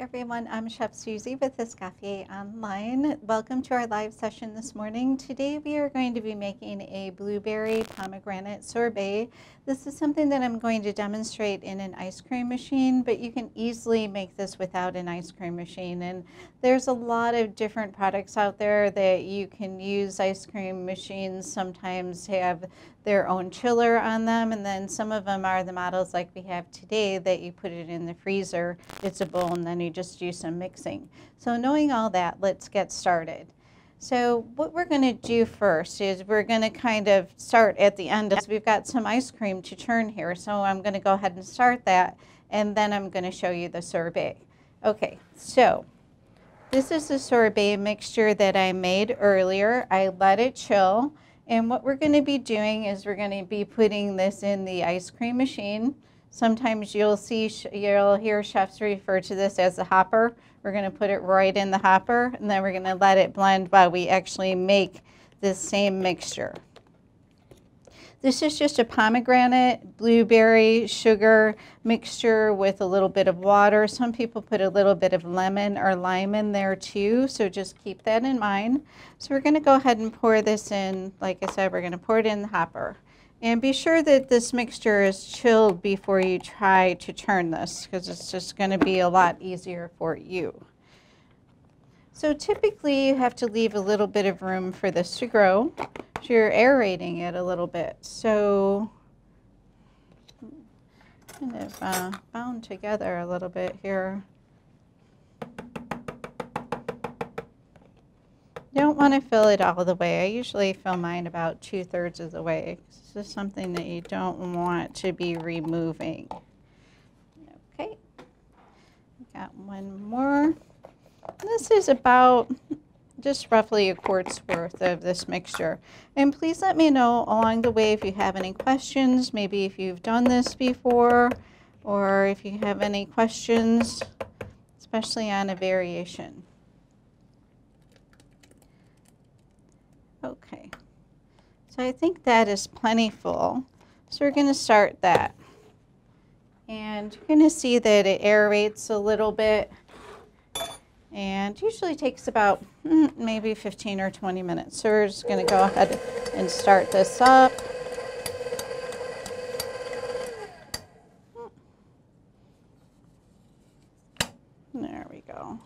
everyone, I'm Chef Susie with Escoffier Online. Welcome to our live session this morning. Today we are going to be making a blueberry pomegranate sorbet. This is something that I'm going to demonstrate in an ice cream machine, but you can easily make this without an ice cream machine. And there's a lot of different products out there that you can use. Ice cream machines sometimes have their own chiller on them, and then some of them are the models like we have today that you put it in the freezer. It's a bowl and then you just do some mixing. So knowing all that, let's get started. So what we're going to do first is we're going to kind of start at the end. We've got some ice cream to churn here, so I'm going to go ahead and start that, and then I'm going to show you the sorbet. Okay, so this is the sorbet mixture that I made earlier. I let it chill, and what we're going to be doing is we're going to be putting this in the ice cream machine. Sometimes you'll hear chefs refer to this as the hopper. We're going to put it right in the hopper, and then we're going to let it blend while we actually make this same mixture. This is just a pomegranate, blueberry, sugar mixture with a little bit of water. Some people put a little bit of lemon or lime in there too, so just keep that in mind. So we're going to go ahead and pour this in. Like I said, we're going to pour it in the hopper. And be sure that this mixture is chilled before you try to churn this, because it's just going to be a lot easier for you. So typically you have to leave a little bit of room for this to grow. So you're aerating it a little bit. So kind of bound together a little bit here. You don't want to fill it all the way. I usually fill mine about 2/3 of the way. This is something that you don't want to be removing. Okay, got one more. This is about just roughly a quart's worth of this mixture. And please let me know along the way if you have any questions, maybe if you've done this before, or if you have any questions, especially on a variation. Okay, so I think that is plenty full. So we're going to start that. And you're going to see that it aerates a little bit. And usually takes about maybe 15 or 20 minutes. So we're just going to go ahead and start this up. There we go.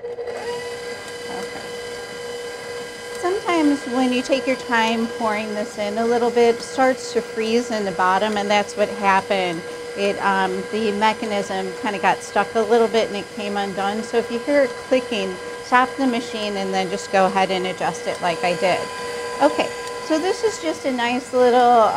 Okay. Sometimes when you take your time pouring this in a little bit, it starts to freeze in the bottom, and that's what happened. The mechanism kind of got stuck a little bit and it came undone. So if you hear it clicking, stop the machine and then just go ahead and adjust it like I did. Okay, so this is just a nice little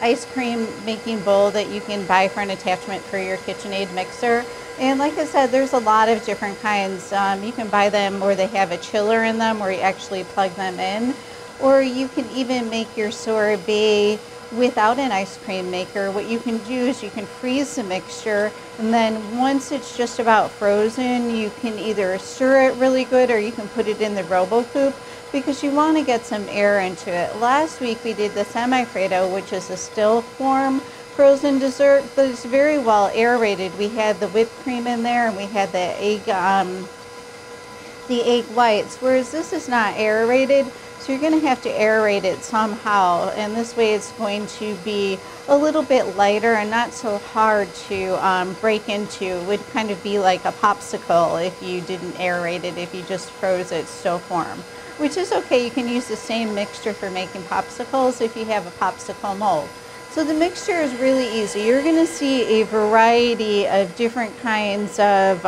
ice cream making bowl that you can buy for an attachment for your KitchenAid mixer. And like I said, there's a lot of different kinds. You can buy them where they have a chiller in them where you actually plug them in. Or you can even make your sorbet without an ice cream maker. What you can do is you can freeze the mixture, and then once it's just about frozen, you can either stir it really good or you can put it in the RoboCoupe, because you want to get some air into it. Last week we did the semi-freddo, which is a still form frozen dessert, but it's very well aerated. We had the whipped cream in there and we had the egg whites, whereas this is not aerated. So you're going to have to aerate it somehow, and this way it's going to be a little bit lighter and not so hard to break into. It would kind of be like a popsicle if you didn't aerate it, if you just froze it still form, which is okay. You can use the same mixture for making popsicles if you have a popsicle mold. So the mixture is really easy. You're going to see a variety of different kinds of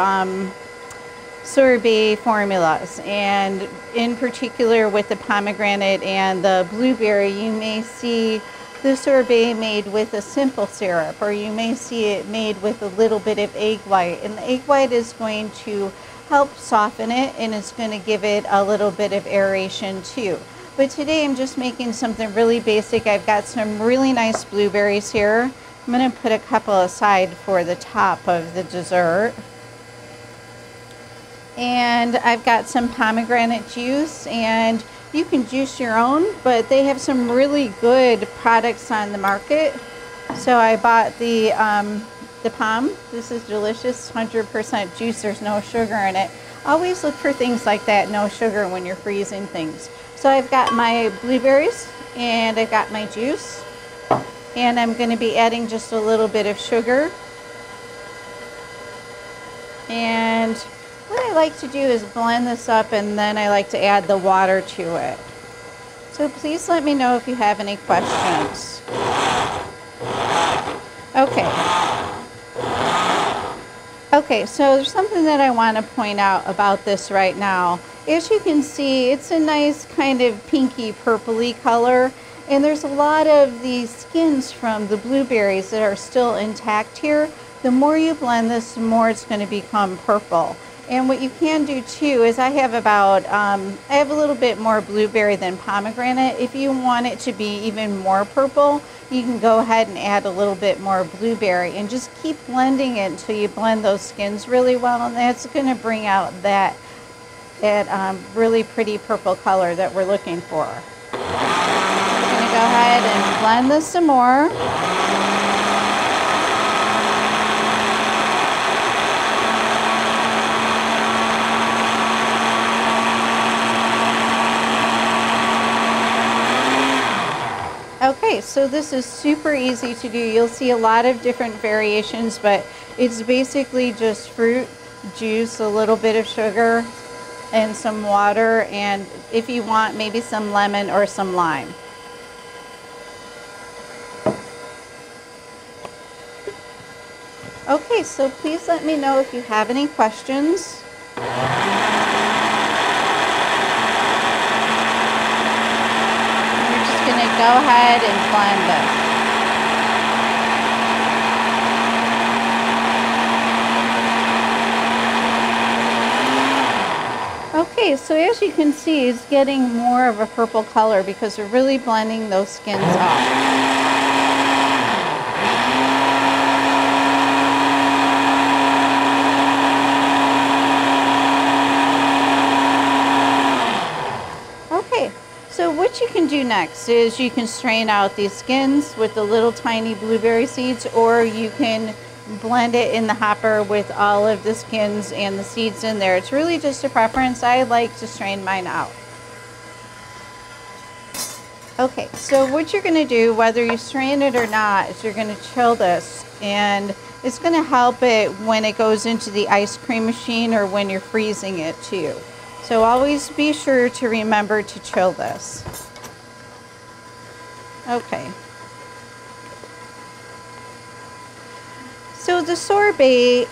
sorbet formulas, and in particular with the pomegranate and the blueberry, you may see the sorbet made with a simple syrup, or you may see it made with a little bit of egg white, and the egg white is going to help soften it and it's going to give it a little bit of aeration too. But today I'm just making something really basic. I've got some really nice blueberries here. I'm going to put a couple aside for the top of the dessert. And I've got some pomegranate juice, and you can juice your own, but they have some really good products on the market. So I bought the the Pom. This is delicious, 100% juice. There's no sugar in it. Always look for things like that, no sugar when you're freezing things. So I've got my blueberries and I've got my juice. And I'm going to be adding just a little bit of sugar. And what I like to do is blend this up, and then I like to add the water to it. So please let me know if you have any questions. Okay, so there's something that I want to point out about this right now. As you can see, it's a nice kind of pinky purpley color, and there's a lot of these skins from the blueberries that are still intact here. The more you blend this, the more it's going to become purple. And what you can do too is I have a little bit more blueberry than pomegranate. If you want it to be even more purple, you can go ahead and add a little bit more blueberry and just keep blending it until you blend those skins really well, and that's going to bring out that really pretty purple color that we're looking for. I'm going to go ahead and blend this some more. Okay, so this is super easy to do. You'll see a lot of different variations, but it's basically just fruit, juice, a little bit of sugar, and some water, and if you want, maybe some lemon or some lime. Okay, so please let me know if you have any questions. Going to go ahead and blend this. Okay, so as you can see, it's getting more of a purple color because we're really blending those skins off. So what you can do next is you can strain out these skins with the little tiny blueberry seeds, or you can blend it in the hopper with all of the skins and the seeds in there. It's really just a preference. I like to strain mine out. Okay, so what you're going to do, whether you strain it or not, is you're going to chill this, and it's going to help it when it goes into the ice cream machine or when you're freezing it too. So always be sure to remember to chill this. Okay. So the sorbet,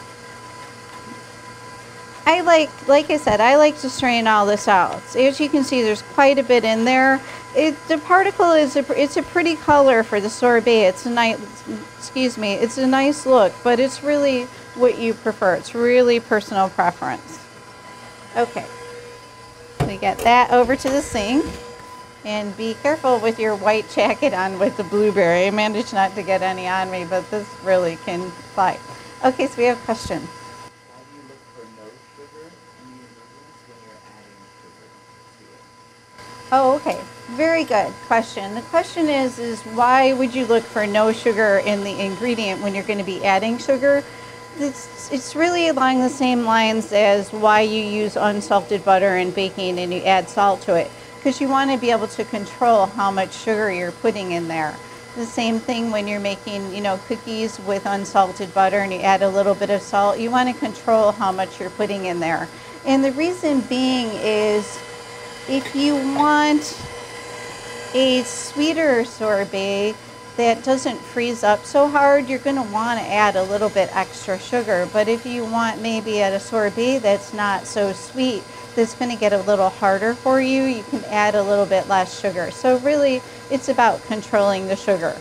like I said, I like to strain all this out. So as you can see, there's quite a bit in there. The particle is it's a pretty color for the sorbet. It's a nice, it's a nice look, but it's really what you prefer. It's really personal preference. Okay. We get that over to the sink, and be careful with your white jacket on with the blueberry. I managed not to get any on me, but this really can fly. Okay, so we have a question. Why do you look for no sugar in the ingredients when you're adding sugar to it? Oh, okay. Very good question. The question is why would you look for no sugar in the ingredient when you're going to be adding sugar? It's really along the same lines as why you use unsalted butter in baking and you add salt to it, because you want to be able to control how much sugar you're putting in there. The same thing when you're making, cookies with unsalted butter and you add a little bit of salt. You want to control how much you're putting in there. And the reason being is if you want a sweeter sorbet that doesn't freeze up so hard, you're going to want to add a little bit extra sugar. But if you want maybe at a sorbet that's not so sweet, that's going to get a little harder for you, you can add a little bit less sugar. So really, it's about controlling the sugar.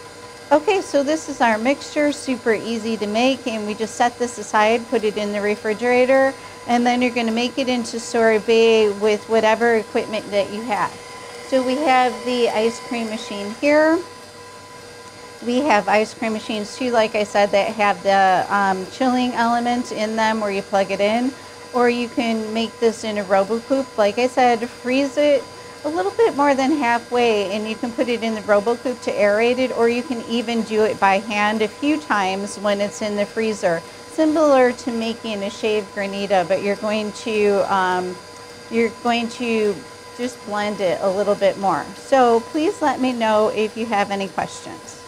Okay, so this is our mixture, super easy to make, and we just set this aside, put it in the refrigerator, and then you're going to make it into sorbet with whatever equipment that you have. So we have the ice cream machine here. We have ice cream machines too, like I said, that have the chilling element in them where you plug it in. Or you can make this in a RoboCoupe. Like I said, freeze it a little bit more than halfway, and you can put it in the RoboCoop to aerate it, or you can even do it by hand a few times when it's in the freezer. Similar to making a shaved granita, but you're going to just blend it a little bit more. So please let me know if you have any questions.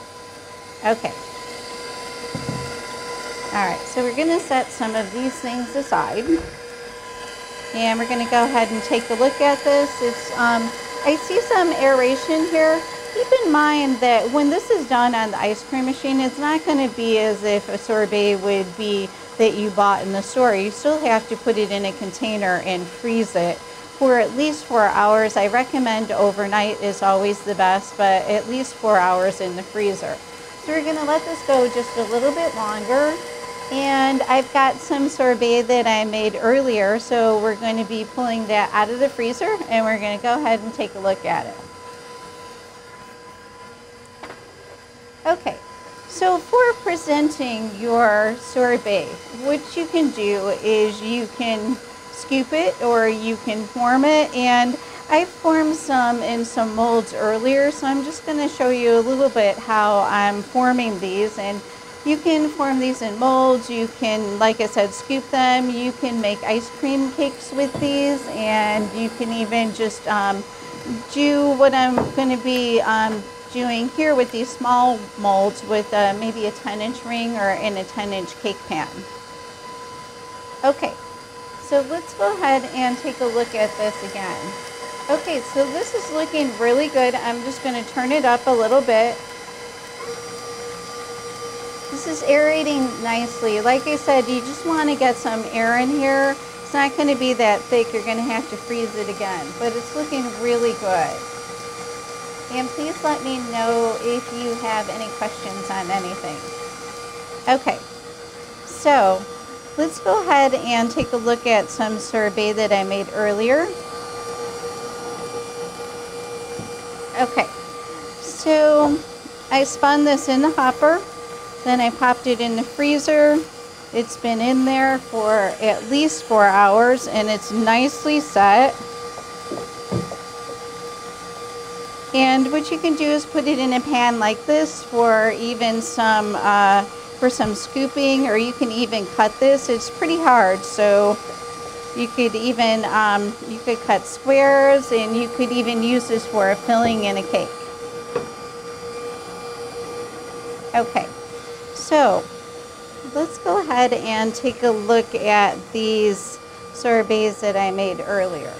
Okay. All right, so we're gonna set some of these things aside. And we're gonna go ahead and take a look at this. I see some aeration here. Keep in mind that when this is done on the ice cream machine, it's not gonna be as if a sorbet would be that you bought in the store. You still have to put it in a container and freeze it for at least 4 hours. I recommend overnight is always the best, but at least 4 hours in the freezer. So we're gonna let this go just a little bit longer. And I've got some sorbet that I made earlier, so we're going to be pulling that out of the freezer, and we're going to go ahead and take a look at it. Okay, so for presenting your sorbet, what you can do is you can scoop it or you can form it, and I formed some in some molds earlier, so I'm just going to show you a little bit how I'm forming these. And you can form these in molds, you can, like I said, scoop them, you can make ice cream cakes with these, and you can even just do what I'm going to be doing here with these small molds with maybe a 10-inch ring or in a 10-inch cake pan. Okay, so let's go ahead and take a look at this again. Okay, so this is looking really good. I'm just going to turn it up a little bit. This is aerating nicely. Like I said, you just want to get some air in here. It's not going to be that thick. You're going to have to freeze it again, but it's looking really good. And please let me know if you have any questions on anything. Okay, so let's go ahead and take a look at some sorbet that I made earlier. Okay, so I spun this in the hopper. Then I popped it in the freezer. It's been in there for at least 4 hours, and it's nicely set. And what you can do is put it in a pan like this for even some scooping, or you can even cut this. It's pretty hard, so you could even you could cut squares, and you could even use this for a filling in a cake. Okay. So let's go ahead and take a look at these sorbets that I made earlier.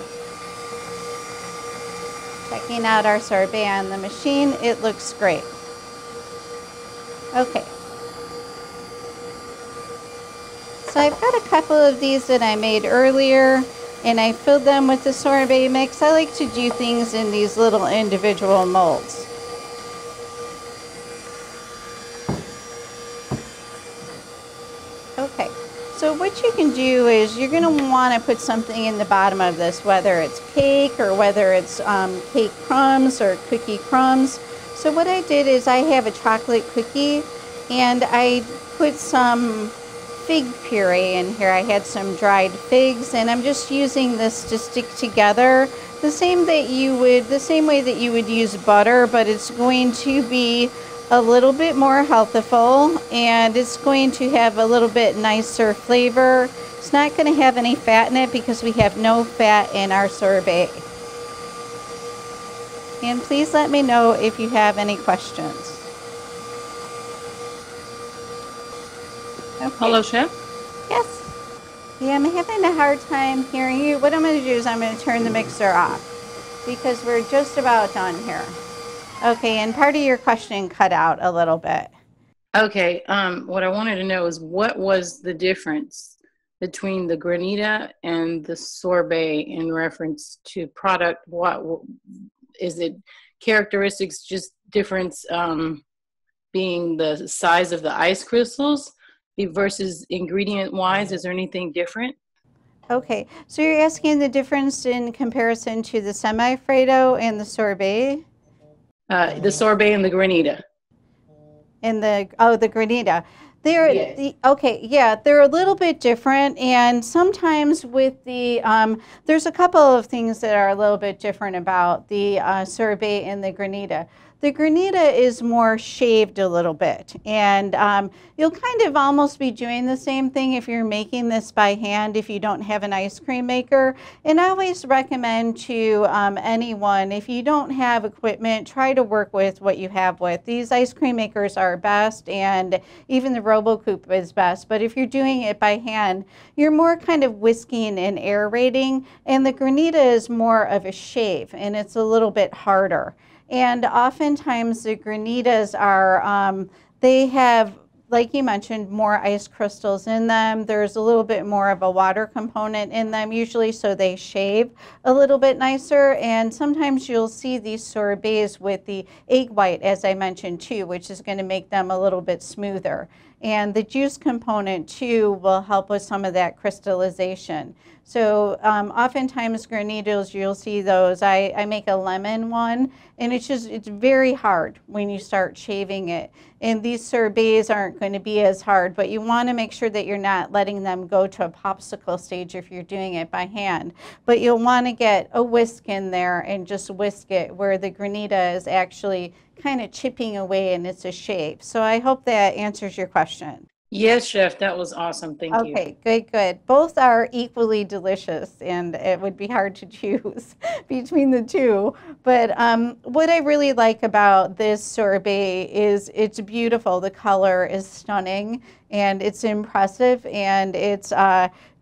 Checking out our sorbet on the machine, it looks great. Okay. So I've got a couple of these that I made earlier, and I filled them with the sorbet mix. I like to do things in these little individual molds. Okay, so what you can do is you're going to want to put something in the bottom of this, whether it's cake or whether it's cake crumbs or cookie crumbs. So what I did is I have a chocolate cookie, and I put some fig puree in here. I had some dried figs, and I'm just using this to stick together the same way that you would use butter, but it's going to be a little bit more healthful, and it's going to have a little bit nicer flavor. It's not going to have any fat in it because we have no fat in our sorbet. And please let me know if you have any questions. Okay. Hello, Chef. Yes. Yeah, I'm having a hard time hearing you. What I'm going to do is I'm going to turn the mixer off because we're just about done here. Okay, and part of your question cut out a little bit. Okay, what I wanted to know is what was the difference between the granita and the sorbet in reference to product? What is it? Characteristics, just difference being the size of the ice crystals versus ingredient wise? Is there anything different? Okay, so you're asking the difference in comparison to the semi-Fredo and the sorbet? The sorbet and the granita. And the granita. Yes. Okay, yeah, they're a little bit different, and sometimes with the there's a couple of things that are a little bit different about the sorbet and the granita. The granita is more shaved a little bit, and you'll kind of almost be doing the same thing if you're making this by hand if you don't have an ice cream maker. And I always recommend to anyone, if you don't have equipment, try to work with what you have with. These ice cream makers are best, and even the RoboCoupe is best. But if you're doing it by hand, you're more kind of whisking and aerating, and the granita is more of a shave, and it's a little bit harder. And oftentimes the granitas are, they have, like you mentioned, more ice crystals in them. There's a little bit more of a water component in them usually, so they shave a little bit nicer. And sometimes you'll see these sorbets with the egg white, as I mentioned too, which is going to make them a little bit smoother. And the juice component too will help with some of that crystallization. So oftentimes granitos, you'll see those. I make a lemon one, and it's very hard when you start shaving it. And these sorbets aren't going to be as hard, but you want to make sure that you're not letting them go to a popsicle stage if you're doing it by hand. But you'll want to get a whisk in there and just whisk it where the granita is actually kind of chipping away and it's a shave. So I hope that answers your question. Yes, chef, that was awesome. Thank you. Okay, good, good. Both are equally delicious, and it would be hard to choose between the two. But what I really like about this sorbet is it's beautiful. The color is stunning, and it's impressive, and it's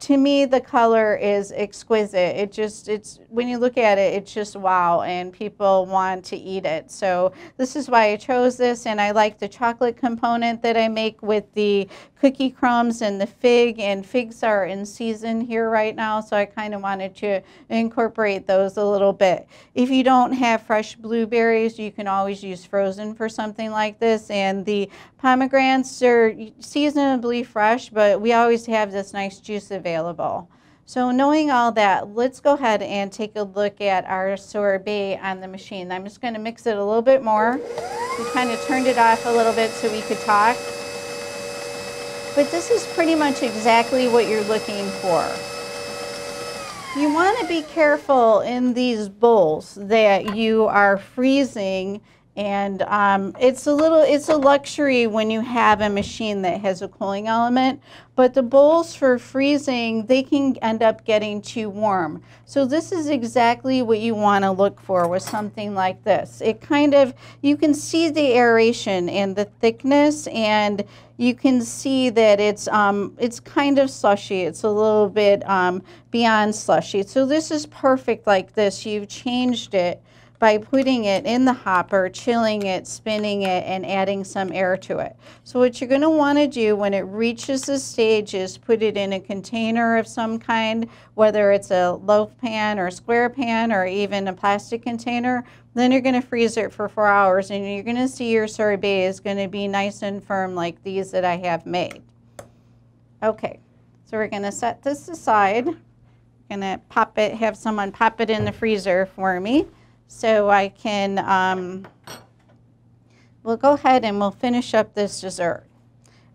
to me the color is exquisite. It's when you look at it, it's just wow, and people want to eat it. So this is why I chose this, and I like the chocolate component that I make with the cookie crumbs and the fig, and figs are in season here right now, so I kind of wanted to incorporate those a little bit. If you don't have fresh blueberries, you can always use frozen for something like this, and the pomegranates are seasonably fresh, but we always have this nice juice available. So knowing all that, let's go ahead and take a look at our sorbet on the machine. I'm just going to mix it a little bit more. We kind of turned it off a little bit so we could talk. But this is pretty much exactly what you're looking for. You want to be careful in these bowls that you are freezing, and it's a luxury when you have a machine that has a cooling element, but the bowls for freezing, they can end up getting too warm. So this is exactly what you want to look for with something like this. It kind of, you can see the aeration and the thickness, and you can see that it's kind of slushy. It's a little bit beyond slushy. So this is perfect like this. You've changed it by putting it in the hopper, chilling it, spinning it, and adding some air to it. So what you're going to want to do when it reaches this stage is put it in a container of some kind, whether it's a loaf pan or square pan or even a plastic container. Then you're going to freeze it for 4 hours, and you're going to see your sorbet is going to be nice and firm like these that I have made. Okay, so we're going to set this aside. I'm going to have someone pop it in the freezer for me, so I can, we'll go ahead and we'll finish up this dessert.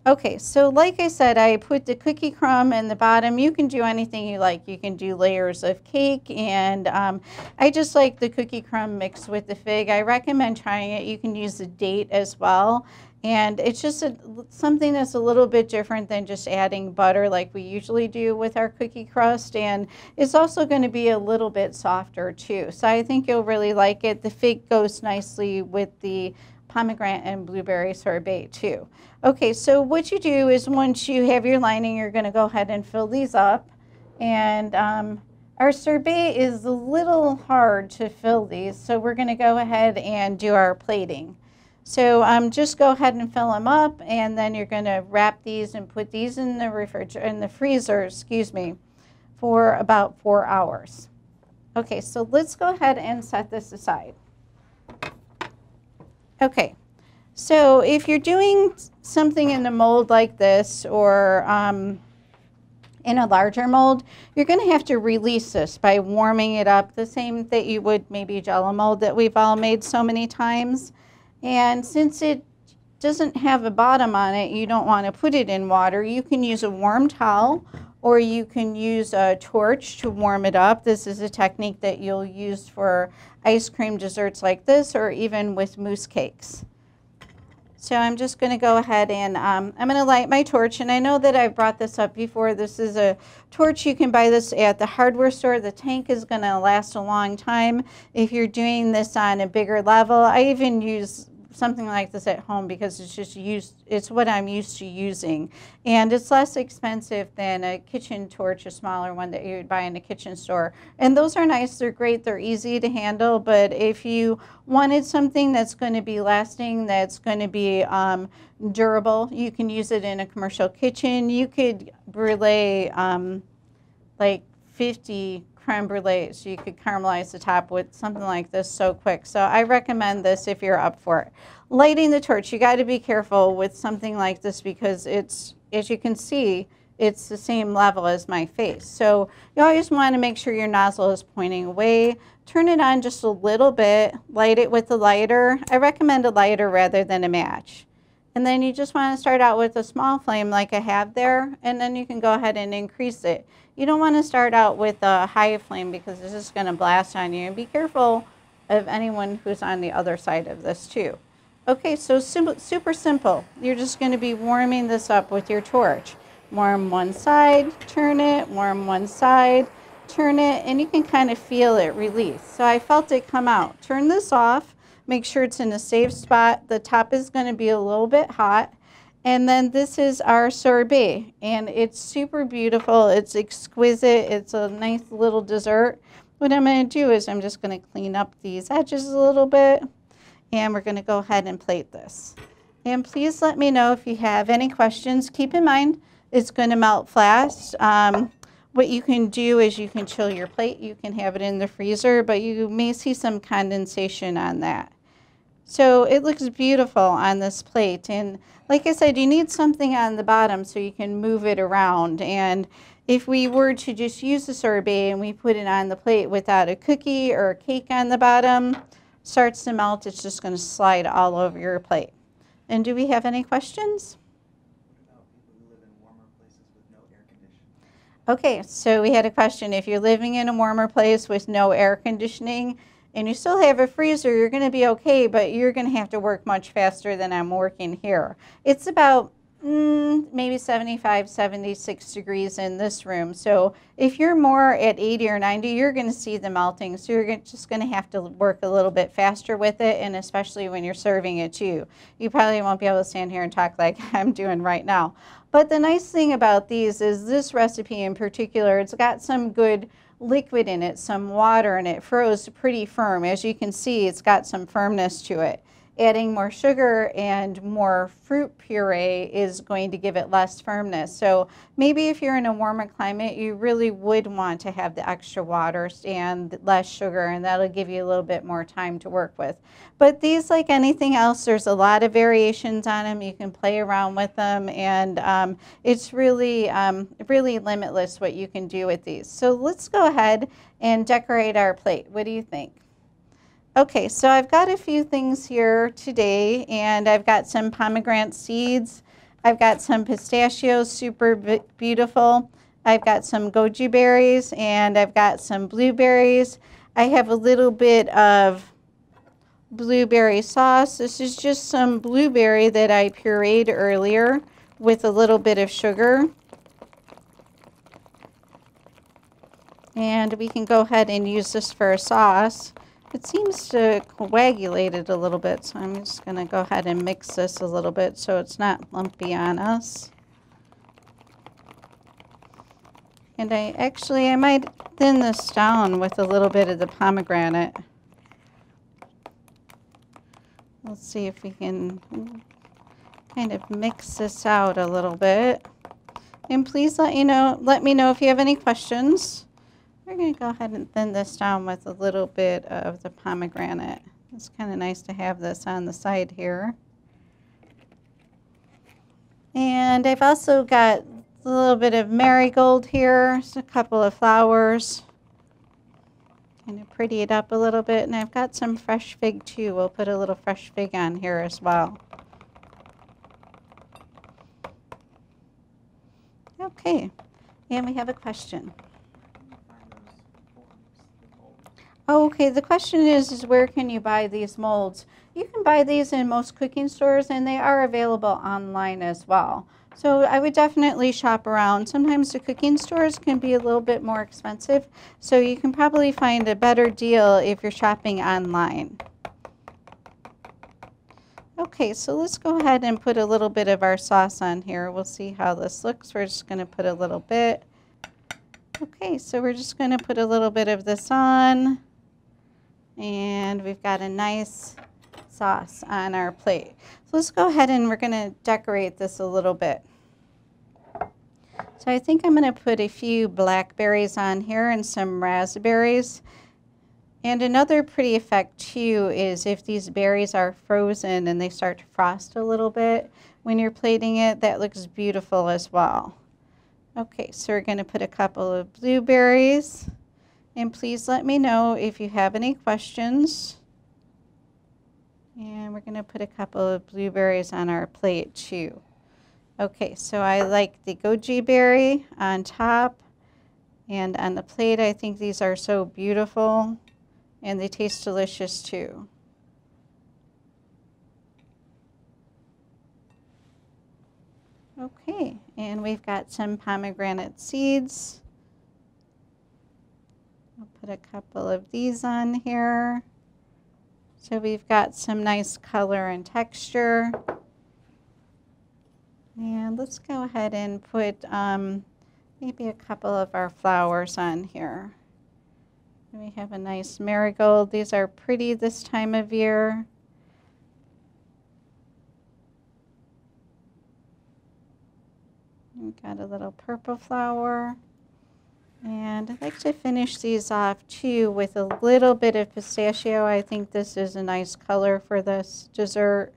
Okay, so like I said, I put the cookie crumb in the bottom. You can do anything you like. You can do layers of cake, and I just like the cookie crumb mixed with the fig. I recommend trying it. You can use the date as well. And it's just something that's a little bit different than just adding butter like we usually do with our cookie crust. And it's also going to be a little bit softer too. So I think you'll really like it. The fig goes nicely with the pomegranate and blueberry sorbet too. Okay, so what you do is once you have your lining, you're going to go ahead and fill these up. And our sorbet is a little hard to fill these, so we're going to go ahead and do our plating. So just go ahead and fill them up, and then you're going to wrap these and put these in the freezer, for about 4 hours. Okay, so let's go ahead and set this aside. Okay, so if you're doing something in a mold like this, or in a larger mold, you're going to have to release this by warming it up, the same that you would maybe Jello mold that we've all made so many times. And since it doesn't have a bottom on it, you don't want to put it in water, you can use a warm towel or you can use a torch to warm it up. This is a technique that you'll use for ice cream desserts like this or even with mousse cakes. So I'm just going to go ahead and I'm going to light my torch. And I know that I've brought this up before. This is a torch. You can buy this at the hardware store. The tank is going to last a long time if you're doing this on a bigger level. I even use something like this at home because it's what I'm used to using, and it's less expensive than a kitchen torch, a smaller one that you would buy in a kitchen store. And those are nice, they're great, they're easy to handle. But if you wanted something that's going to be lasting, that's going to be durable, you can use it in a commercial kitchen. You could brulee like 50 creme brulee, so you could caramelize the top with something like this so quick. So I recommend this if you're up for it. Lighting the torch, you got to be careful with something like this because it's, as you can see, it's the same level as my face. So you always want to make sure your nozzle is pointing away. Turn it on just a little bit, light it with a lighter. I recommend a lighter rather than a match. And then you just want to start out with a small flame like I have there, and then you can go ahead and increase it. You don't want to start out with a high flame because it's just going to blast on you. And be careful of anyone who's on the other side of this too. Okay, so super simple. You're just going to be warming this up with your torch. Warm one side, turn it, warm one side, turn it, and you can kind of feel it release. So I felt it come out. Turn this off. Make sure it's in a safe spot. The top is going to be a little bit hot. And then this is our sorbet, and it's super beautiful. It's exquisite. It's a nice little dessert. What I'm going to do is I'm just going to clean up these edges a little bit, and we're going to go ahead and plate this. And please let me know if you have any questions. Keep in mind, it's going to melt fast. What you can do is you can chill your plate. You can have it in the freezer, but you may see some condensation on that. So it looks beautiful on this plate. And like I said, you need something on the bottom so you can move it around. And if we were to just use the sorbet and we put it on the plate without a cookie or a cake on the bottom, starts to melt, it's just going to slide all over your plate. And do we have any questions? What about people who live in warmer places with no air conditioning? Okay, so we had a question. If you're living in a warmer place with no air conditioning and you still have a freezer, you're going to be okay, but you're going to have to work much faster than I'm working here. It's about maybe 75, 76 degrees in this room. So if you're more at 80 or 90, you're going to see the melting. So you're just going to have to work a little bit faster with it, and especially when you're serving it too. You probably won't be able to stand here and talk like I'm doing right now. But the nice thing about these is this recipe in particular, it's got some good liquid in it, some water, and it froze pretty firm. As you can see, it's got some firmness to it. Adding more sugar and more fruit puree is going to give it less firmness. So maybe if you're in a warmer climate, you really would want to have the extra water and less sugar, and that'll give you a little bit more time to work with. But these, like anything else, there's a lot of variations on them. You can play around with them, and it's really, really limitless what you can do with these. So let's go ahead and decorate our plate. What do you think? Okay, so I've got a few things here today, and I've got some pomegranate seeds. I've got some pistachios, super beautiful. I've got some goji berries, and I've got some blueberries. I have a little bit of blueberry sauce. This is just some blueberry that I pureed earlier with a little bit of sugar. And we can go ahead and use this for a sauce. It seems to coagulate it a little bit, so I'm just going to go ahead and mix this a little bit so it's not lumpy on us. And I might thin this down with a little bit of the pomegranate. Let's see if we can kind of mix this out a little bit. And please let me know if you have any questions. We're going to go ahead and thin this down with a little bit of the pomegranate. It's kind of nice to have this on the side here. And I've also got a little bit of marigold here, just a couple of flowers. Kind of pretty it up a little bit. And I've got some fresh fig too. We'll put a little fresh fig on here as well. Okay, and we have a question. Oh, okay, the question is where can you buy these molds? You can buy these in most cooking stores, and they are available online as well. So I would definitely shop around. Sometimes the cooking stores can be a little bit more expensive, so you can probably find a better deal if you're shopping online. Okay, so let's go ahead and put a little bit of our sauce on here. We'll see how this looks. We're just going to put a little bit. Okay, so we're just going to put a little bit of this on. And we've got a nice sauce on our plate. So let's go ahead and we're going to decorate this a little bit. So I think I'm going to put a few blackberries on here and some raspberries. And another pretty effect too is if these berries are frozen and they start to frost a little bit when you're plating it, that looks beautiful as well. Okay, so we're going to put a couple of blueberries. And please let me know if you have any questions. And we're going to put a couple of blueberries on our plate too. Okay, so I like the goji berry on top and on the plate. I think these are so beautiful and they taste delicious too. Okay, and we've got some pomegranate seeds. I'll put a couple of these on here. So we've got some nice color and texture. And let's go ahead and put maybe a couple of our flowers on here. We have a nice marigold. These are pretty this time of year. We've got a little purple flower. And I'd like to finish these off too with a little bit of pistachio. I think this is a nice color for this dessert.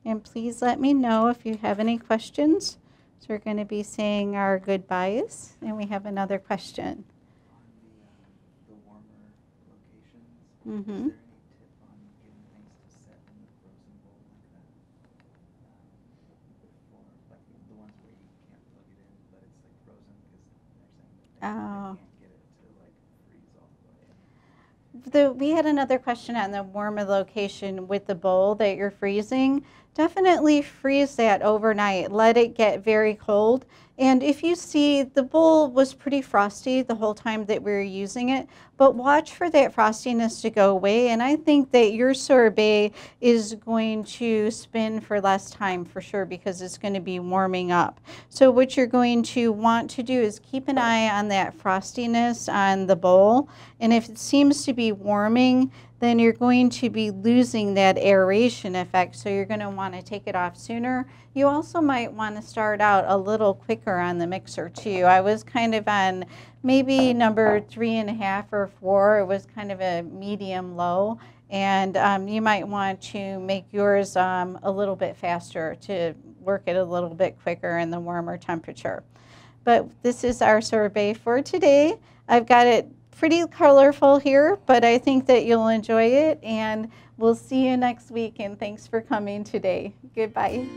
And please let me know if you have any questions. So we're going to be saying our goodbyes, and we have another question. On the warmer locations, Mm-hmm. is there any tip on getting things to set in the frozen bowl like that? Before, like the ones where you can't plug it in, but it's like frozen because they're saying that they can't get it to like freeze all the way. We had another question on the warmer location with the bowl that you're freezing. Definitely freeze that overnight. Let it get very cold. And if you see, the bowl was pretty frosty the whole time that we were using it, but watch for that frostiness to go away. And I think that your sorbet is going to spin for less time for sure because it's going to be warming up. So what you're going to want to do is keep an eye on that frostiness on the bowl. And if it seems to be warming, then you're going to be losing that aeration effect. So you're going to want to take it off sooner. You also might want to start out a little quicker on the mixer too. I was kind of on maybe number 3.5 or 4. It was kind of a medium low. And you might want to make yours a little bit faster to work it a little bit quicker in the warmer temperature. But this is our sorbet for today. I've got it pretty colorful here, but I think that you'll enjoy it, and we'll see you next week, and thanks for coming today. Goodbye.